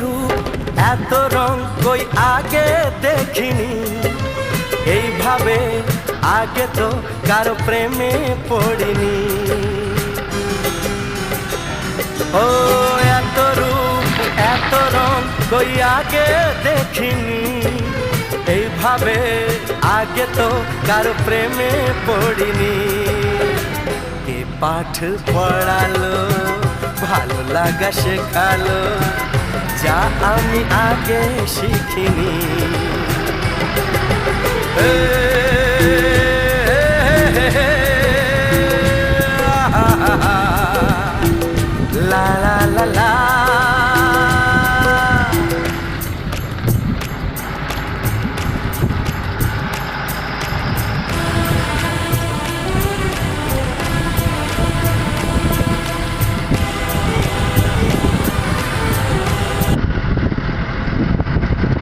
রূপ এত রং কই আগে দেখিনি, এইভাবে আগে তো কারো প্রেমে পড়িনি। ও এত রূপ এত রং কই আগে দেখিনি, এইভাবে আগে তো কারো প্রেমে পড়িনি। কে পাঠ পড়ালো, ভালো লাগা শেখালো, যা আমি আগে শিখিনি।